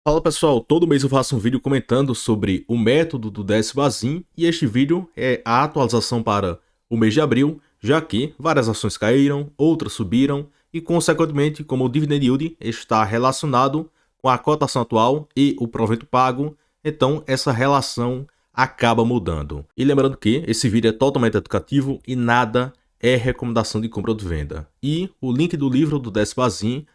Fala pessoal, todo mês eu faço um vídeo comentando sobre o método do décimo Bazin e este vídeo é a atualização para o mês de abril, já que várias ações caíram, outras subiram e consequentemente como o Dividend Yield está relacionado com a cotação atual e o provento pago, então essa relação acaba mudando. E lembrando que esse vídeo é totalmente educativo e nada é recomendação de compra ou de venda. E o link do livro do décimo Bazin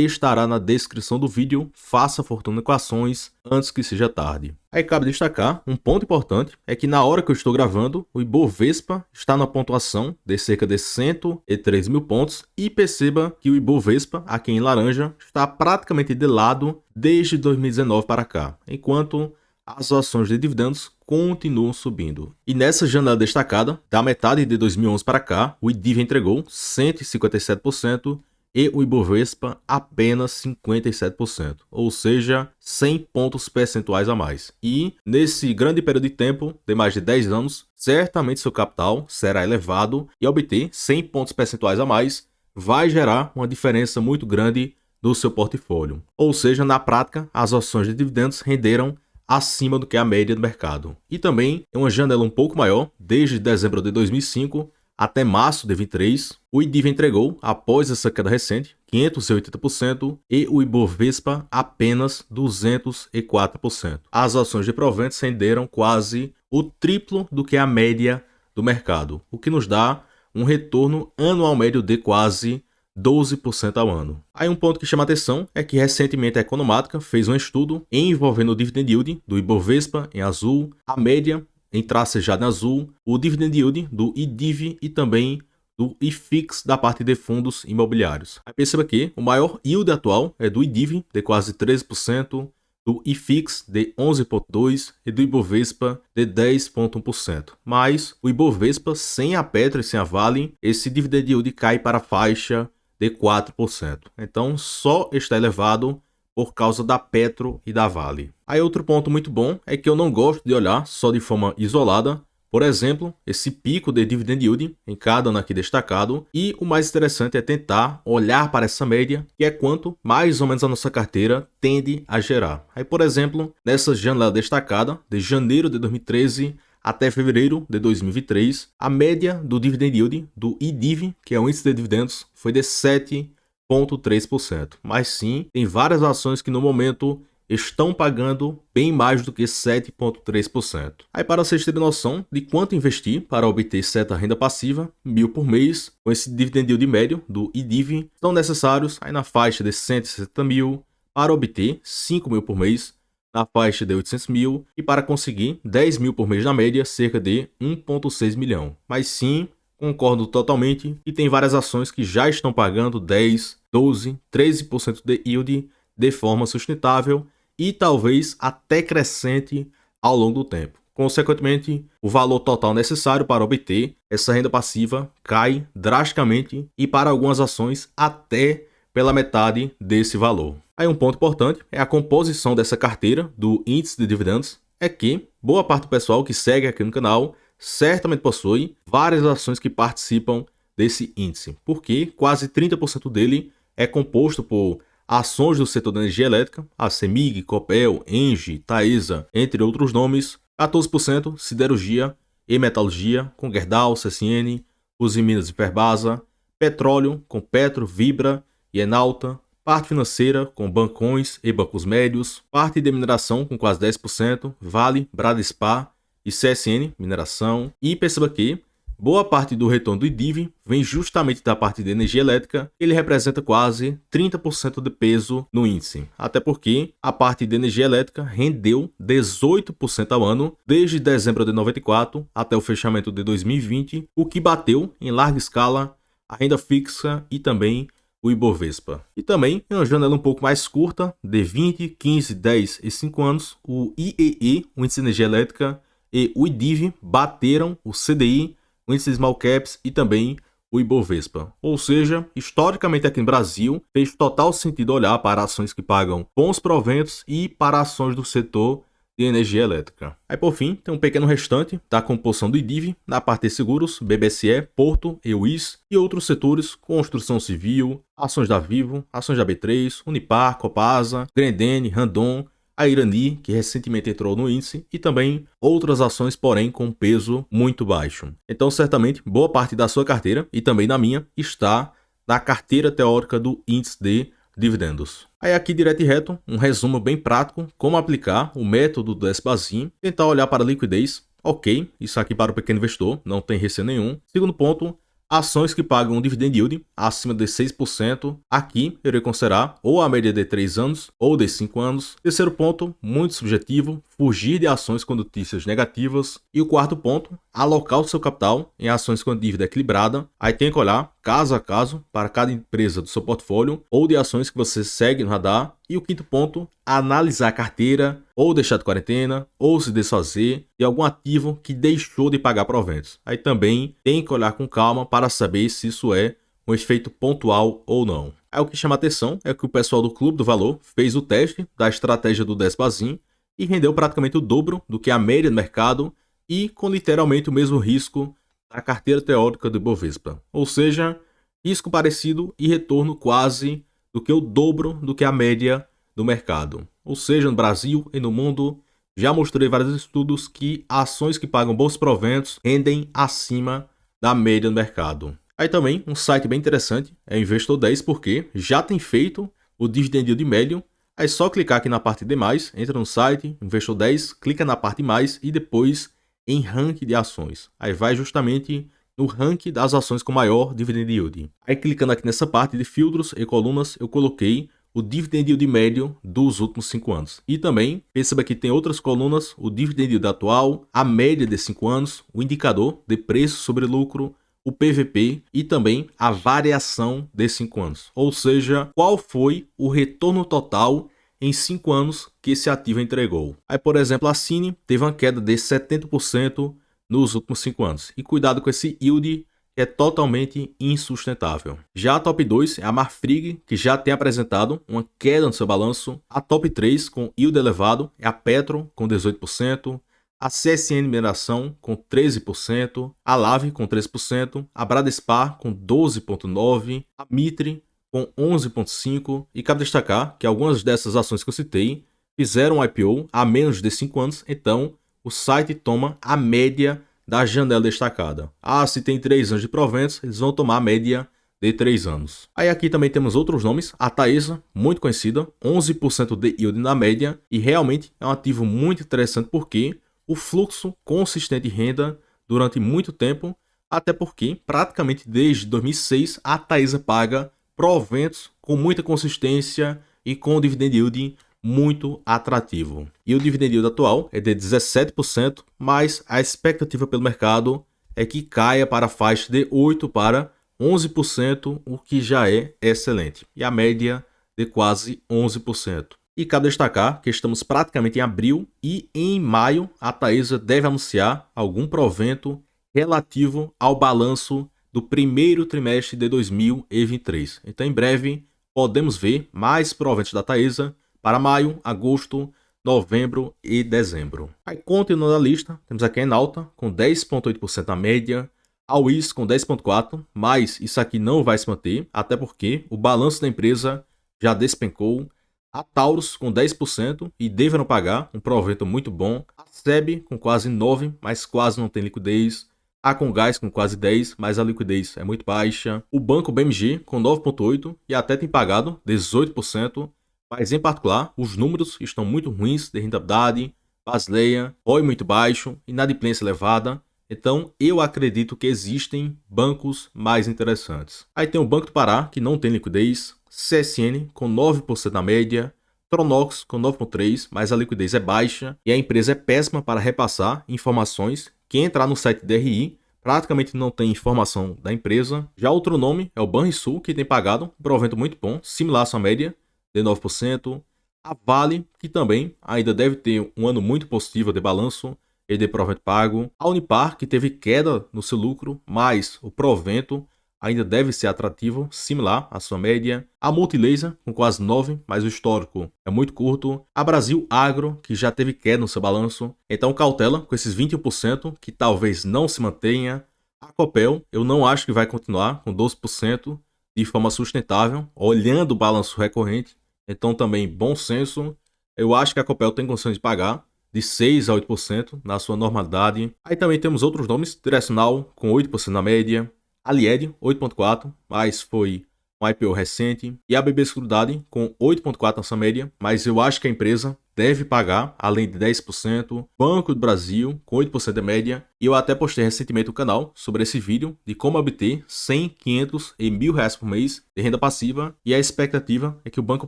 estará na descrição do vídeo. Faça fortuna com ações antes que seja tarde. Aí cabe destacar, um ponto importante é que na hora que eu estou gravando, o Ibovespa está na pontuação de cerca de 103 mil pontos e perceba que o Ibovespa, aqui em laranja, está praticamente de lado desde 2019 para cá, enquanto as ações de dividendos continuam subindo. E nessa janela destacada, da metade de 2011 para cá, o IDIV entregou 157%, e o Ibovespa apenas 57%, ou seja, 100 pontos percentuais a mais. E nesse grande período de tempo, de mais de 10 anos, certamente seu capital será elevado e obter 100 pontos percentuais a mais vai gerar uma diferença muito grande no seu portfólio. Ou seja, na prática, as ações de dividendos renderam acima do que a média do mercado. E também, em uma janela um pouco maior, desde dezembro de 2005, até março de 23, o IDIV entregou, após essa queda recente, 580% e o Ibovespa apenas 204%. As ações de proventos renderam quase o triplo do que a média do mercado, o que nos dá um retorno anual médio de quase 12% ao ano. Aí um ponto que chama atenção é que recentemente a Economática fez um estudo envolvendo o Dividend Yield do Ibovespa em azul, a média em tracejado em azul, o Dividend Yield do IDIV e também do IFIX da parte de fundos imobiliários. Aí perceba que o maior yield atual é do IDIV, de quase 13%, do IFIX de 11,2% e do Ibovespa de 10,1%. Mas o Ibovespa sem a Petro e sem a Vale, esse Dividend Yield cai para a faixa de 4%. Então só está elevado por causa da Petro e da Vale. Aí outro ponto muito bom é que eu não gosto de olhar só de forma isolada, por exemplo, esse pico de Dividend Yield em cada ano aqui destacado, e o mais interessante é tentar olhar para essa média, que é quanto mais ou menos a nossa carteira tende a gerar. Aí, por exemplo, nessa janela destacada, de janeiro de 2013 até fevereiro de 2023, a média do Dividend Yield do IDIV, que é o índice de dividendos, foi de 7,3%. Mas sim, tem várias ações que no momento estão pagando bem mais do que 7,3%. Aí para vocês terem noção de quanto investir para obter certa renda passiva, 1.000 por mês, com esse dividend yield médio do IDIV, são necessários aí na faixa de 160 mil para obter 5.000 por mês, na faixa de 800 mil, e para conseguir 10 mil por mês na média, cerca de 1,6 milhão. Mas sim, concordo totalmente e tem várias ações que já estão pagando 10, 12, 13% de yield de forma sustentável e talvez até crescente ao longo do tempo. Consequentemente, o valor total necessário para obter essa renda passiva cai drasticamente e para algumas ações até pela metade desse valor. Aí um ponto importante é a composição dessa carteira do índice de dividendos, é que boa parte do pessoal que segue aqui no canal certamente possui várias ações que participam desse índice, porque quase 30% dele é composto por ações do setor da energia elétrica, a CEMIG, Copel, Engie, Taesa, entre outros nomes, 14% siderurgia e metalurgia, com Gerdau, CSN, Usiminas e Ferbasa, petróleo, com Petro, Vibra e Enalta, parte financeira, com bancões e bancos médios, parte de mineração, com quase 10%, Vale, Bradespar e CSN, mineração, e perceba que boa parte do retorno do IDIV vem justamente da parte de energia elétrica, ele representa quase 30% de peso no índice, até porque a parte de energia elétrica rendeu 18% ao ano desde dezembro de 94 até o fechamento de 2020, o que bateu em larga escala a renda fixa e também o Ibovespa. E também, em uma janela um pouco mais curta, de 20, 15, 10 e 5 anos, o IEE, o índice de energia elétrica, e o IDIV bateram o CDI, o índice de small caps e também o Ibovespa. Ou seja, historicamente aqui no Brasil, fez total sentido olhar para ações que pagam bons proventos e para ações do setor de energia elétrica. Aí por fim, tem um pequeno restante da composição do IDIV na parte de seguros, BBSE, Porto, EUIS e outros setores, construção civil, ações da Vivo, ações da B3, Unipar, Copasa, Grendene, Randon, a Irani, que recentemente entrou no índice, e também outras ações, porém com peso muito baixo. Então, certamente, boa parte da sua carteira, e também da minha, está na carteira teórica do índice de dividendos. Aí aqui, direto e reto, um resumo bem prático, como aplicar o método do Desbazinho, tentar olhar para a liquidez. Ok, isso aqui para o pequeno investidor, não tem receio nenhum. Segundo ponto, ações que pagam um dividend yield acima de 6%, aqui eu irei considerar ou a média de 3 anos ou de 5 anos. Terceiro ponto, muito subjetivo, fugir de ações com notícias negativas. E o quarto ponto, alocar o seu capital em ações com dívida equilibrada. Aí tem que olhar caso a caso para cada empresa do seu portfólio ou de ações que você segue no radar. E o quinto ponto, analisar a carteira, ou deixar de quarentena, ou se desfazer de algum ativo que deixou de pagar proventos. Aí também tem que olhar com calma para saber se isso é um efeito pontual ou não. Aí o que chama atenção é que o pessoal do Clube do Valor fez o teste da estratégia do Desbazinho e rendeu praticamente o dobro do que a média do mercado e com literalmente o mesmo risco da carteira teórica do Ibovespa. Ou seja, risco parecido e retorno quase do que o dobro do que a média do mercado. Ou seja, no Brasil e no mundo, já mostrei vários estudos que ações que pagam bons proventos rendem acima da média do mercado. Aí também, um site bem interessante é o Investor 10, porque já tem feito o dividend yield médio. É só clicar aqui na parte de mais, entra no site, Investor 10, clica na parte de mais e depois em ranking de ações. Aí vai justamente no ranking das ações com maior dividend yield. Aí clicando aqui nessa parte de filtros e colunas, eu coloquei o dividend yield médio dos últimos 5 anos. E também, perceba que tem outras colunas, o dividend yield atual, a média de 5 anos, o indicador de preço sobre lucro, o PVP e também a variação de 5 anos. Ou seja, qual foi o retorno total em 5 anos que esse ativo entregou. Aí, por exemplo, a Cine teve uma queda de 70% nos últimos 5 anos. E cuidado com esse yield, que é totalmente insustentável. Já a top 2 é a Marfrig, que já tem apresentado uma queda no seu balanço. A top 3 com yield elevado é a Petro, com 18%, a CSN Mineração com 13%, a Lave com 13%, a Bradespar com 12,9%, a Mitre com 11,5%, e cabe destacar que algumas dessas ações que eu citei fizeram um IPO há menos de 5 anos, então o site toma a média da janela destacada. Ah, se tem 3 anos de proventos, eles vão tomar a média de 3 anos. Aí aqui também temos outros nomes, a Taesa, muito conhecida, 11% de yield na média, e realmente é um ativo muito interessante porque o fluxo consistente de renda durante muito tempo, até porque praticamente desde 2006 a Taesa paga proventos com muita consistência e com dividend yield muito atrativo. E o dividend yield atual é de 17%, mas a expectativa pelo mercado é que caia para a faixa de 8% para 11%, o que já é excelente. E a média de quase 11%. E cabe destacar que estamos praticamente em abril e em maio a Taesa deve anunciar algum provento relativo ao balanço do primeiro trimestre de 2023. Então, em breve, podemos ver mais proventos da Taesa para maio, agosto, novembro e dezembro. Aí, continuando a lista, temos aqui a Enalta com 10,8% na média, a Wiz com 10,4%, mas isso aqui não vai se manter, até porque o balanço da empresa já despencou. A Taurus com 10% e deverão pagar um provento muito bom. A SEB com quase 9%, mas quase não tem liquidez. A Comgás com quase 10%, mas a liquidez é muito baixa. O banco BMG com 9,8% e até tem pagado 18%, mas em particular os números estão muito ruins de rentabilidade, Basileia, ROI muito baixo, inadimplência elevada. Então eu acredito que existem bancos mais interessantes. Aí tem o Banco do Pará, que não tem liquidez, CSN com 9% na média, Tronox com 9,3%, mas a liquidez é baixa e a empresa é péssima para repassar informações. Quem entrar no site DRI praticamente não tem informação da empresa. Já outro nome é o Banrisul, que tem pagado um provento muito bom, similar à sua média, de 9%. A Vale, que também ainda deve ter um ano muito positivo de balanço e de provento pago. A Unipar, que teve queda no seu lucro, mas o provento ainda deve ser atrativo, similar à sua média. A Multilaser, com quase 9%, mas o histórico é muito curto. A Brasil Agro, que já teve queda no seu balanço. Então cautela com esses 21%, que talvez não se mantenha. A Copel, eu não acho que vai continuar com 12% de forma sustentável, olhando o balanço recorrente. Então também bom senso. Eu acho que a Copel tem condições de pagar de 6 a 8% na sua normalidade. Aí também temos outros nomes, Direcional com 8% na média, Alied 8,4%, mas foi um IPO recente, e a BB Seguridade com 8,4% nessa média, mas eu acho que a empresa deve pagar além de 10%, Banco do Brasil com 8% de média, e eu até postei recentemente no canal sobre esse vídeo de como obter 100, 500 e R$ 1.000 por mês de renda passiva, e a expectativa é que o banco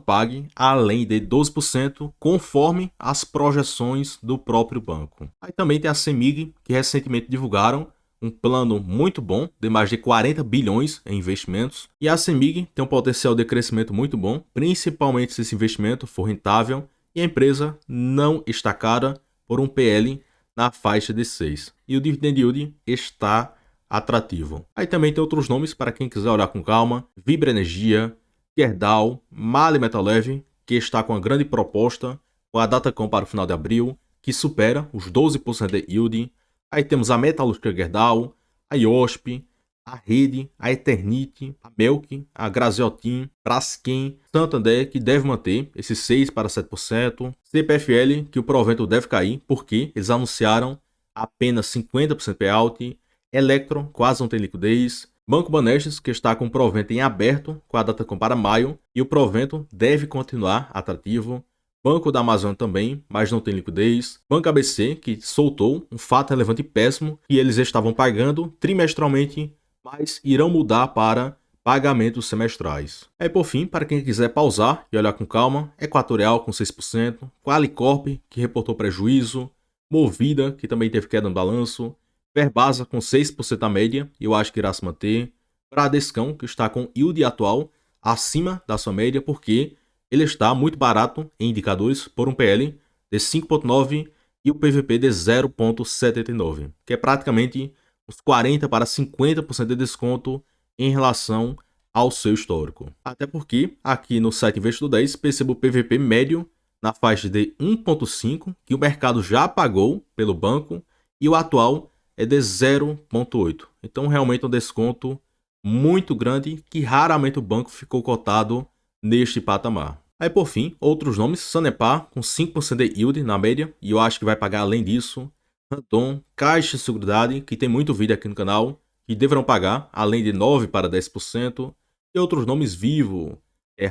pague além de 12% conforme as projeções do próprio banco. Aí também tem a CEMIG, que recentemente divulgaram um plano muito bom, de mais de 40 bilhões em investimentos, e a CEMIG tem um potencial de crescimento muito bom, principalmente se esse investimento for rentável e a empresa não está cara, por um PL na faixa de 6. E o dividend yield está atrativo. Aí também tem outros nomes para quem quiser olhar com calma: Vibra Energia, Gerdau, Mali Metal Leve, que está com uma grande proposta, com a Datacom para o final de abril, que supera os 12% de yield. Aí temos a Metalúrgica Gerdau, a IOSP, a Rede, a Eternit, a Melk, a Graziotin, Braskem, Santander, que deve manter esses 6 para 7%, CPFL, que o provento deve cair, porque eles anunciaram apenas 50% payout, Electron, quase não tem liquidez, Banco Banestes, que está com o provento em aberto, com a Datacom para maio, e o provento deve continuar atrativo, Banco da Amazônia também, mas não tem liquidez. Banco ABC, que soltou um fato relevante e péssimo, que eles estavam pagando trimestralmente, mas irão mudar para pagamentos semestrais. Aí por fim, para quem quiser pausar e olhar com calma, Equatorial com 6%, Qualicorp, que reportou prejuízo, Movida, que também teve queda no balanço, Verbasa com 6% a média, e eu acho que irá se manter, Bradescão, que está com yield atual acima da sua média, porque ele está muito barato em indicadores por um PL de 5,9 e o PVP de 0,79, que é praticamente uns 40 para 50% de desconto em relação ao seu histórico. Até porque aqui no site Investidor 10 percebo o PVP médio na faixa de 1,5, que o mercado já pagou pelo banco, e o atual é de 0,8. Então realmente um desconto muito grande que raramente o banco ficou cotado neste patamar. Aí por fim, outros nomes: Sanepar com 5% de yield na média, e eu acho que vai pagar além disso, Randon, Caixa de Seguridade, que tem muito vídeo aqui no canal, que deverão pagar além de 9 para 10%, e outros nomes: Vivo,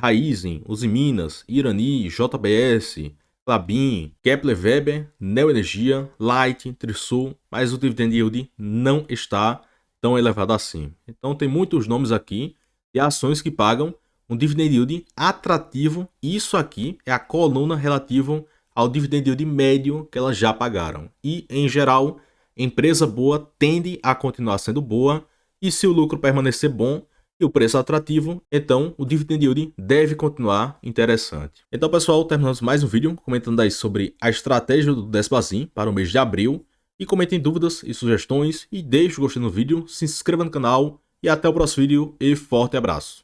Raizen, Usiminas, Irani, JBS, Klabin, Kepler Weber, Neoenergia, Light, Trisul, mas o dividend yield não está tão elevado assim. Então tem muitos nomes aqui de ações que pagam um dividend yield atrativo, e isso aqui é a coluna relativa ao dividend yield médio que elas já pagaram. E, em geral, empresa boa tende a continuar sendo boa, e se o lucro permanecer bom e o preço atrativo, então o dividend yield deve continuar interessante. Então, pessoal, terminamos mais um vídeo comentando aí sobre a estratégia do Despazin para o mês de abril. E comentem dúvidas e sugestões, e deixe o gostei no vídeo, se inscreva no canal, e até o próximo vídeo, e forte abraço.